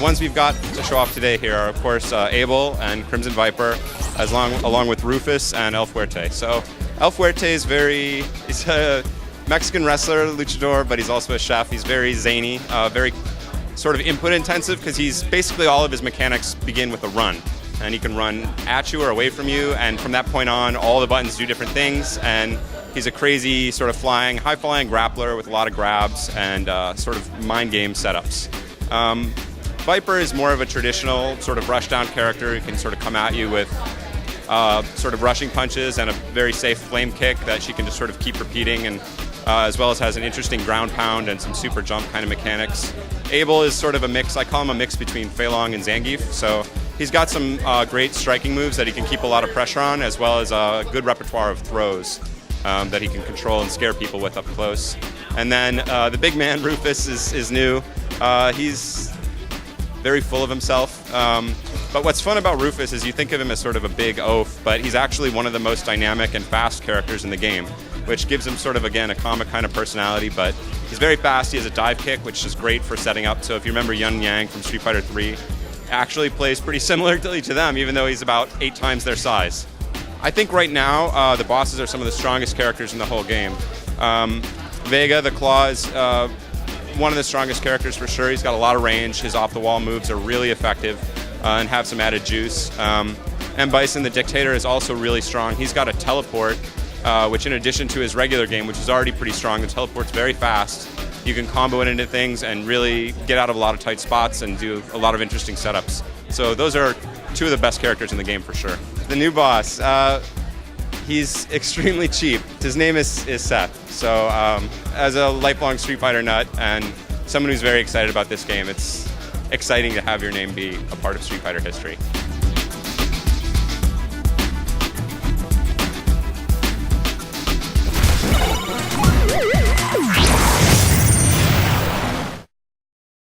ones we've got to show off today here are, of course, Abel and Crimson Viper, along with Rufus and El Fuerte. So El Fuerte is he's a Mexican wrestler, luchador, but he's also a chef. He's very zany, very sort of input intensive, because basically all of his mechanics begin with a run. And he can run at you or away from you, and from that point on, all the buttons do different things, and he's a crazy sort of high-flying grappler with a lot of grabs and sort of mind game setups. Viper is more of a traditional sort of rushdown character. He can sort of come at you with sort of rushing punches and a very safe flame kick that she can just sort of keep repeating, and as well as has an interesting ground pound and some super jump kind of mechanics. Abel is sort of a mix, I call him a mix between Fei Long and Zangief, so he's got some great striking moves that he can keep a lot of pressure on, as well as a good repertoire of throws that he can control and scare people with up close. And then the big man, Rufus, is new. He's very full of himself. But what's fun about Rufus is you think of him as sort of a big oaf, but he's actually one of the most dynamic and fast characters in the game, which gives him sort of, again, a comic kind of personality, but he's very fast. He has a dive kick, which is great for setting up. So if you remember Yun Yang from Street Fighter 3, actually plays pretty similarly to them, even though he's about 8 times their size. I think right now the bosses are some of the strongest characters in the whole game. Vega, the Claw, is one of the strongest characters for sure. He's got a lot of range. His off-the-wall moves are really effective and have some added juice. And Bison, the Dictator, is also really strong. He's got a teleport, which in addition to his regular game, which is already pretty strong, the teleport's very fast. You can combo it into things and really get out of a lot of tight spots and do a lot of interesting setups. So those are 2 of the best characters in the game for sure. The new boss, he's extremely cheap. His name is Seth. So as a lifelong Street Fighter nut and someone who's very excited about this game, it's exciting to have your name be a part of Street Fighter history.